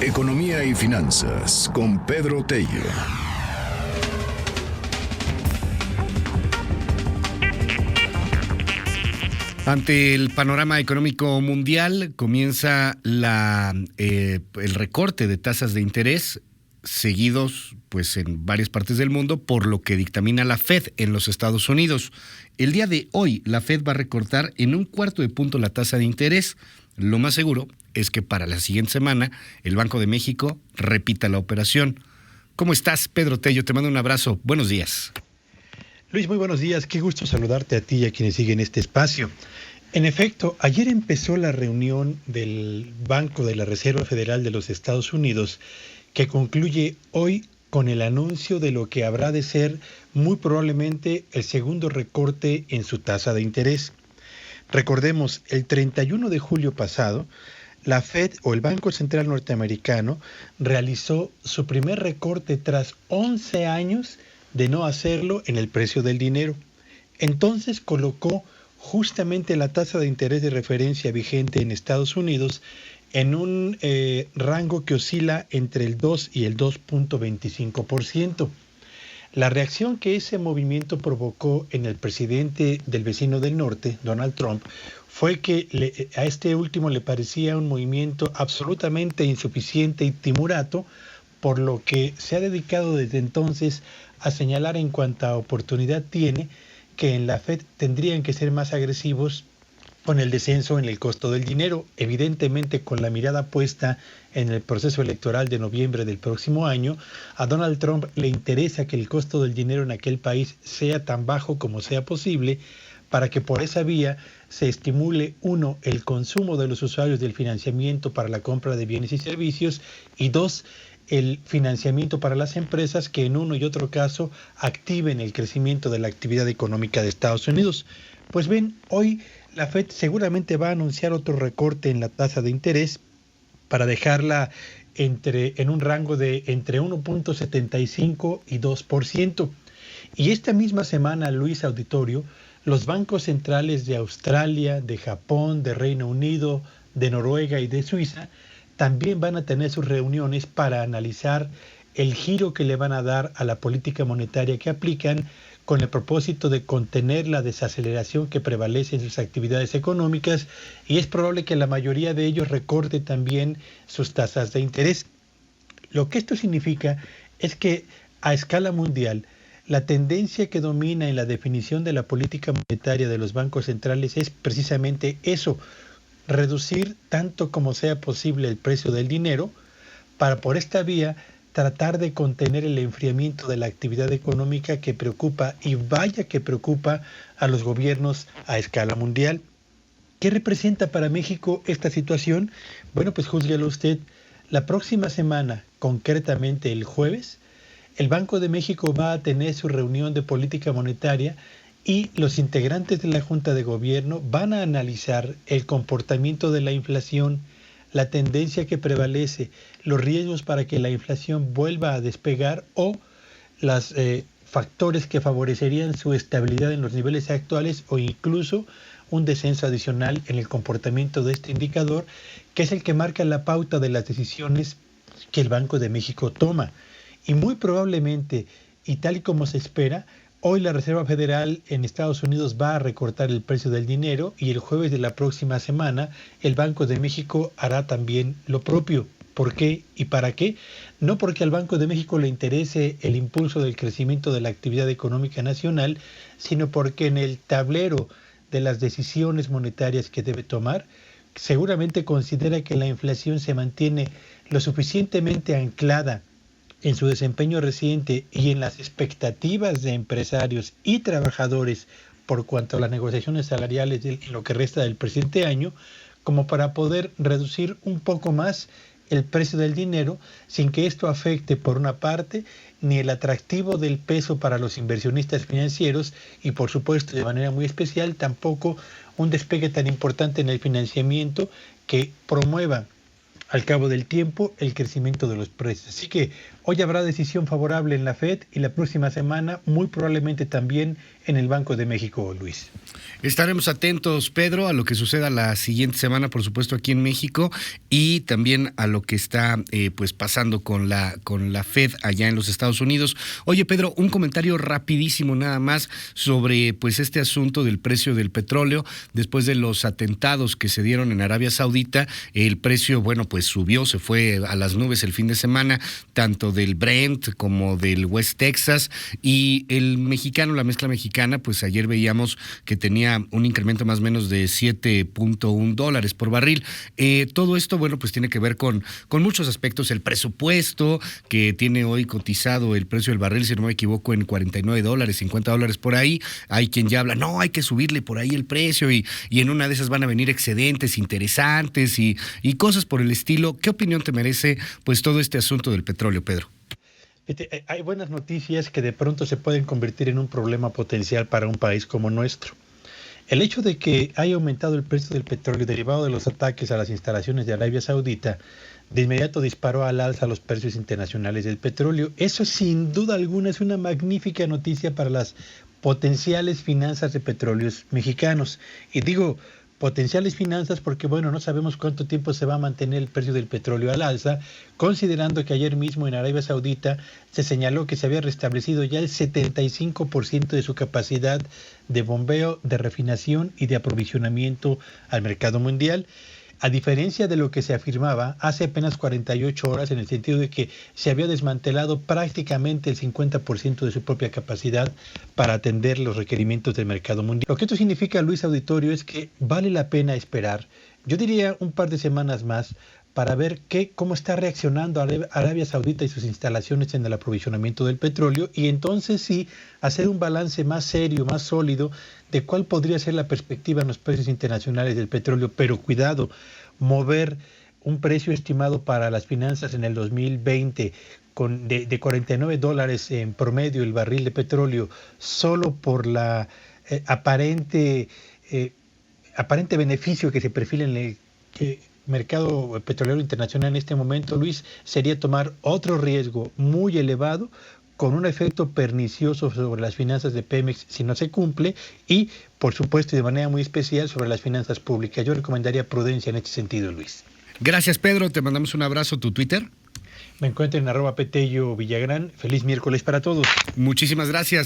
Economía y finanzas con Pedro Tello. Ante el panorama económico mundial comienza el recorte de tasas de interés seguidos pues en varias partes del mundo por lo que dictamina la Fed en los Estados Unidos. El día de hoy la Fed va a recortar en 1/4 punto la tasa de interés. Lo más seguro es que para la siguiente semana el Banco de México repita la operación. ¿Cómo estás, Pedro Tello? Te mando un abrazo. Buenos días. Luis, muy buenos días. Qué gusto saludarte a ti y a quienes siguen este espacio. En efecto, ayer empezó la reunión del Banco de la Reserva Federal de los Estados Unidos, que concluye hoy con el anuncio de lo que habrá de ser muy probablemente el segundo recorte en su tasa de interés. Recordemos, el 31 de julio pasado, la Fed o el Banco Central Norteamericano realizó su primer recorte tras 11 años de no hacerlo en el precio del dinero. Entonces colocó justamente la tasa de interés de referencia vigente en Estados Unidos en un rango que oscila entre el 2 y el 2.25%. La reacción que ese movimiento provocó en el presidente del vecino del norte, Donald Trump, fue que a este último le parecía un movimiento absolutamente insuficiente y timurato, por lo que se ha dedicado desde entonces a señalar en cuanta oportunidad tiene que en la Fed tendrían que ser más agresivos con el descenso en el costo del dinero, evidentemente con la mirada puesta en el proceso electoral de noviembre del próximo año. A Donald Trump le interesa que el costo del dinero en aquel país sea tan bajo como sea posible, para que por esa vía se estimule, uno, el consumo de los usuarios del financiamiento para la compra de bienes y servicios, y dos, el financiamiento para las empresas que en uno y otro caso activen el crecimiento de la actividad económica de Estados Unidos. Pues bien, hoy la Fed seguramente va a anunciar otro recorte en la tasa de interés para dejarla en un rango de entre 1.75 y 2%. Y esta misma semana, Luis Auditorio, los bancos centrales de Australia, de Japón, de Reino Unido, de Noruega y de Suiza también van a tener sus reuniones para analizar el giro que le van a dar a la política monetaria que aplican, con el propósito de contener la desaceleración que prevalece en sus actividades económicas, y es probable que la mayoría de ellos recorte también sus tasas de interés. Lo que esto significa es que a escala mundial, la tendencia que domina en la definición de la política monetaria de los bancos centrales es precisamente eso: reducir tanto como sea posible el precio del dinero, para por esta vía tratar de contener el enfriamiento de la actividad económica que preocupa, y vaya que preocupa, a los gobiernos a escala mundial. ¿Qué representa para México esta situación? Bueno, pues júzguelo usted. La próxima semana, concretamente el jueves, el Banco de México va a tener su reunión de política monetaria y los integrantes de la Junta de Gobierno van a analizar el comportamiento de la inflación, la tendencia que prevalece, los riesgos para que la inflación vuelva a despegar o los factores que favorecerían su estabilidad en los niveles actuales, o incluso un descenso adicional en el comportamiento de este indicador, que es el que marca la pauta de las decisiones que el Banco de México toma. Y muy probablemente, y tal y como se espera, hoy la Reserva Federal en Estados Unidos va a recortar el precio del dinero, y el jueves de la próxima semana el Banco de México hará también lo propio. ¿Por qué y para qué? No porque al Banco de México le interese el impulso del crecimiento de la actividad económica nacional, sino porque en el tablero de las decisiones monetarias que debe tomar, seguramente considera que la inflación se mantiene lo suficientemente anclada en su desempeño reciente y en las expectativas de empresarios y trabajadores por cuanto a las negociaciones salariales en lo que resta del presente año, como para poder reducir un poco más el precio del dinero, sin que esto afecte, por una parte, ni el atractivo del peso para los inversionistas financieros, y por supuesto de manera muy especial tampoco un despegue tan importante en el financiamiento que promueva al cabo del tiempo el crecimiento de los precios. Así que hoy habrá decisión favorable en la Fed y la próxima semana muy probablemente también en el Banco de México, Luis. Estaremos atentos, Pedro, a lo que suceda la siguiente semana, por supuesto, aquí en México, y también a lo que está pues pasando con la Fed allá en los Estados Unidos. Oye, Pedro, un comentario rapidísimo nada más sobre pues este asunto del precio del petróleo. Después de los atentados que se dieron en Arabia Saudita, el precio, bueno, pues subió, se fue a las nubes el fin de semana, tanto del Brent como del West Texas, y el mexicano, la mezcla mexicana, pues ayer veíamos que tenía un incremento más o menos de $7.1 por barril. Todo esto, bueno, pues tiene que ver con muchos aspectos. El presupuesto que tiene hoy cotizado el precio del barril, si no me equivoco, en $49, $50 por ahí. Hay quien ya habla, no, hay que subirle por ahí el precio y en una de esas van a venir excedentes interesantes y cosas por el estilo. ¿Qué opinión te merece pues todo este asunto del petróleo, Pedro? Hay buenas noticias que de pronto se pueden convertir en un problema potencial para un país como nuestro. El hecho de que haya aumentado el precio del petróleo derivado de los ataques a las instalaciones de Arabia Saudita, de inmediato disparó al alza los precios internacionales del petróleo. Eso sin duda alguna es una magnífica noticia para las potenciales finanzas de petróleos mexicanos. Y digo potenciales finanzas porque, bueno, no sabemos cuánto tiempo se va a mantener el precio del petróleo al alza, considerando que ayer mismo en Arabia Saudita se señaló que se había restablecido ya el 75% de su capacidad de bombeo, de refinación y de aprovisionamiento al mercado mundial, a diferencia de lo que se afirmaba hace apenas 48 horas, en el sentido de que se había desmantelado prácticamente el 50% de su propia capacidad para atender los requerimientos del mercado mundial. Lo que esto significa, Luis Auditorio, es que vale la pena esperar, yo diría un par de semanas más, para ver cómo está reaccionando Arabia Saudita y sus instalaciones en el aprovisionamiento del petróleo, y entonces sí hacer un balance más serio, más sólido, de cuál podría ser la perspectiva en los precios internacionales del petróleo. Pero cuidado, mover un precio estimado para las finanzas en el 2020 de $49 en promedio el barril de petróleo, solo por la aparente beneficio que se perfila en el mercado petrolero internacional en este momento, Luis, sería tomar otro riesgo muy elevado con un efecto pernicioso sobre las finanzas de Pemex si no se cumple y, por supuesto, y de manera muy especial sobre las finanzas públicas. Yo recomendaría prudencia en este sentido, Luis. Gracias, Pedro. Te mandamos un abrazo. ¿Tu Twitter? Me encuentro en @Petello Villagrán. Feliz miércoles para todos. Muchísimas gracias.